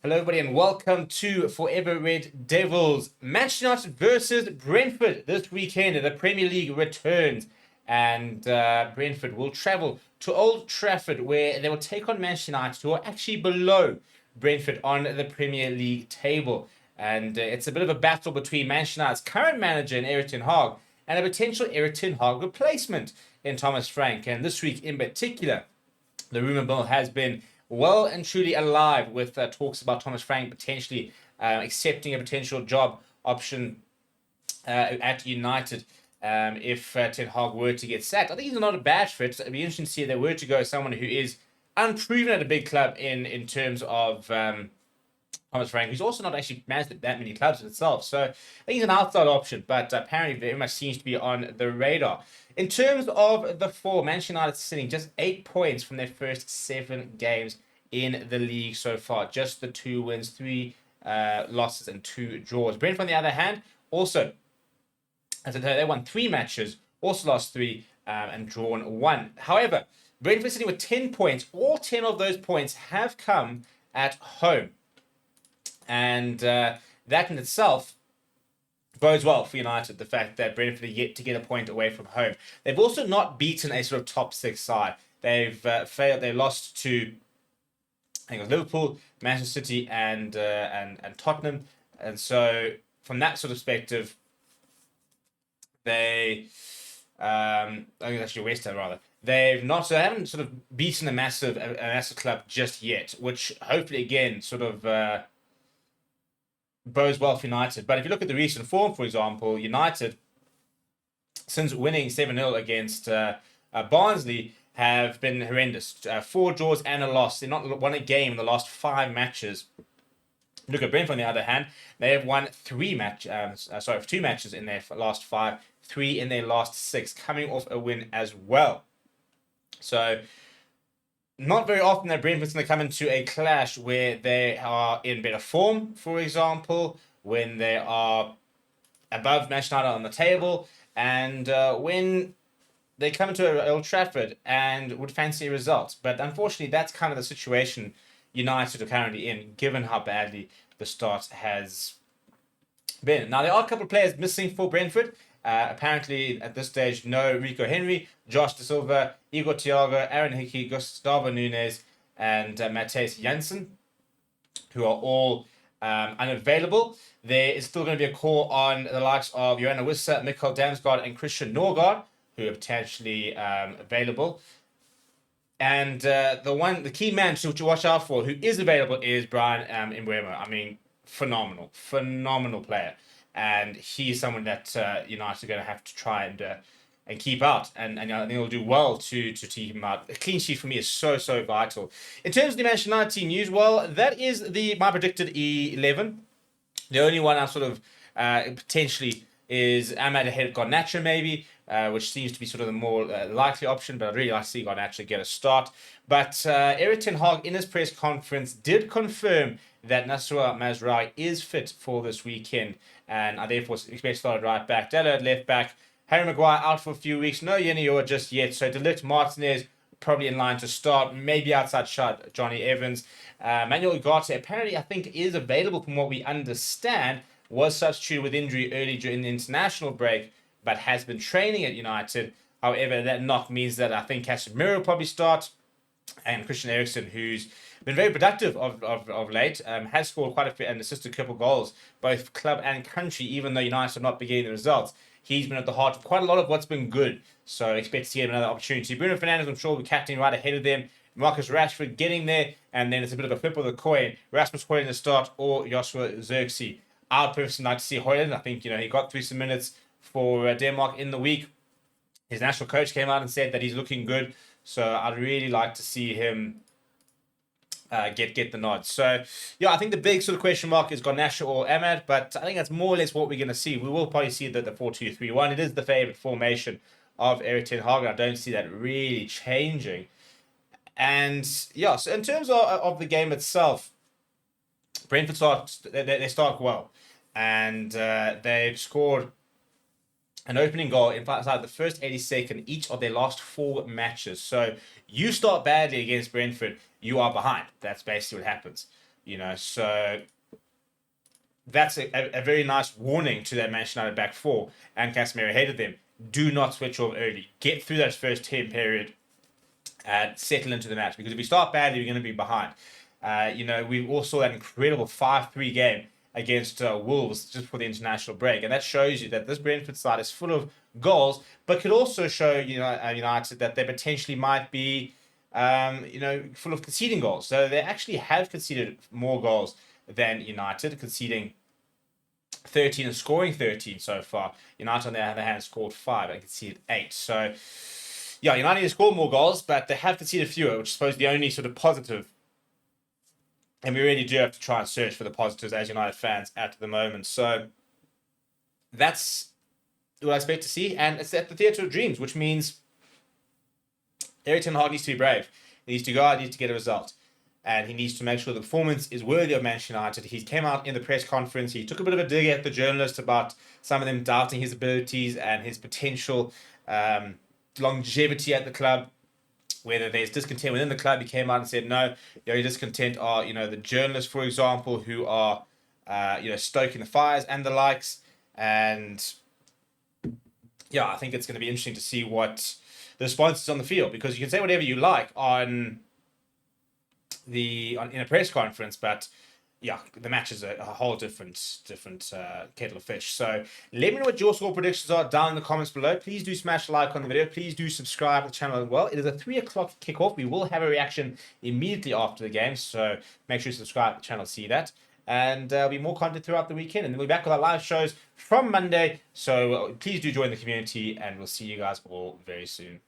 Hello, everybody, and welcome to Forever Red Devils. Manchester United versus Brentford this weekend. The Premier League returns, and Brentford will travel to Old Trafford, where they will take on Manchester United, who are actually below Brentford on the Premier League table. And it's a bit of a battle between Manchester United's current manager in Erik ten Hag and a potential Erik ten Hag replacement in Thomas Frank. And this week in particular, the rumor mill has been well and truly alive with talks about Thomas Frank potentially accepting a potential job option at United if Ten Hag were to get sacked. I think he's not a bad fit. It'd be interesting to see if they were to go someone who is unproven at a big club in terms of Thomas Frank, who's also not actually managed that many clubs itself. So I think he's an outside option, but apparently very much seems to be on the radar. In terms of the form, Manchester United sitting just 8 points from their first 7 games in the league so far. Just the 2 wins, 3 losses, and 2 draws. Brentford, on the other hand, also, as I said, they won 3 matches, also lost 3 and drawn 1. However, Brentford sitting with 10 points. All 10 of those points have come at home. And that in itself bodes well for United, the fact that Brentford are yet to get a point away from home. They've also not beaten a sort of top 6 side. They've failed. They lost to, I think it was Liverpool, Manchester City, and Tottenham. And so from that sort of perspective, I think it's actually West Ham rather. They haven't sort of beaten a massive club just yet, which hopefully again sort of bodes well for United. But if you look at the recent form, for example, United, since winning 7-0 against Barnsley, have been horrendous. 4 draws and a loss. They've not won a game in the last 5 matches. Look at Brentford, on the other hand, they have won 2 matches in their last 5, 3 in their last 6, coming off a win as well. So not very often that Brentford's going to come into a clash where they are in better form, for example, when they are above Manchester United on the table, and when they come into Old Trafford and would fancy a result. But unfortunately, that's kind of the situation United are currently in, given how badly the start has been. Now, there are a couple of players missing for Brentford. Apparently, at this stage, no Rico Henry, Josh De Silva, Igor Thiago, Aaron Hickey, Gustavo Nunes, and Matheus Janssen, who are all unavailable. There is still going to be a call on the likes of Joanna Wissa, Mikkel Damsgaard, and Christian Norgard, who are potentially available. And the key man to watch out for, who is available, is Brian Mbeumo. I mean, phenomenal player. And he's someone that United are going to have to try and keep out. And I think he'll do well to keep him out. A clean sheet for me is so vital. In terms of the Manchester United team news, well, that is my predicted 11. The only one I sort of potentially is Ahmad ahead of Garnacho maybe, which seems to be sort of the more likely option, but I'd really like to see Garnacho get a start. But Erik ten Hag in his press conference did confirm that Nasser Mazraoui is fit for this weekend, and I therefore expect to start at right back, Delo at left back, Harry Maguire out for a few weeks, no Yenior just yet, so De Ligt, Martinez probably in line to start, maybe outside shot Johnny Evans. Manuel Ugarte apparently I think is available from what we understand, was substituted with injury early during the international break, but has been training at United. However, that knock means that I think Casemiro will probably start, and Christian Eriksen, who's been very productive of late, has scored quite a few and assisted a couple goals, both club and country, even though United have not been getting the results. He's been at the heart of quite a lot of what's been good, so expect to see him another opportunity. Bruno Fernandes, I'm sure, will be captaining right ahead of them. Marcus Rashford getting there, and then it's a bit of a flip of the coin. Rasmus Højlund to start, or Joshua Zirkzee. I'd personally like to see Højlund. I think he got through some minutes for Denmark in the week. His national coach came out and said that he's looking good, so I'd really like to see him get the nod. So, yeah, I think the big sort of question mark is Garnacho or Ahmad, but I think that's more or less what we're going to see. We will probably see the 4-2-3-1. It is the favourite formation of Erik ten Hag. I don't see that really changing. And, yeah, so in terms of the game itself, Brentford they start well. And they've scored an opening goal inside the first 82nd each of their last 4 matches. So you start badly against Brentford, you are behind. That's basically what happens. So that's a very nice warning to that Manchester United back four and Casemiro ahead of them. Do not switch off early. Get through that first 10 period and settle into the match, because if we start badly, we're going to be behind. We all saw that incredible 5-3 game against Wolves just before the international break, and that shows you that this Brentford side is full of goals, but could also show United that they potentially might be full of conceding goals. So they actually have conceded more goals than United, conceding 13 and scoring 13 so far. United, on the other hand, scored 5 and conceded 8. So, yeah, United have scored more goals, but they have conceded fewer, which is supposed to be the only sort of positive. And we really do have to try and search for the positives as United fans at the moment. So that's what I expect to see. And it's at the Theatre of Dreams, which means Erik ten Hag needs to be brave. He needs to go out, he needs to get a result. And he needs to make sure the performance is worthy of Manchester United. He came out in the press conference. He took a bit of a dig at the journalists about some of them doubting his abilities and his potential longevity at the club. Whether there's discontent within the club, he came out and said, no, your discontent are, the journalists, for example, who are, stoking the fires and the likes. And, yeah, I think it's going to be interesting to see what the response is on the field, because you can say whatever you like in a press conference, but yeah, the match is a whole different kettle of fish. So let me know what your score predictions are down in the comments below. Please do smash like on the video. Please do subscribe to the channel as well. It is a 3 o'clock kickoff. We will have a reaction immediately after the game, so make sure you subscribe to the channel to see that. And there'll be more content throughout the weekend, and then we'll be back with our live shows from Monday. So please do join the community, and we'll see you guys all very soon.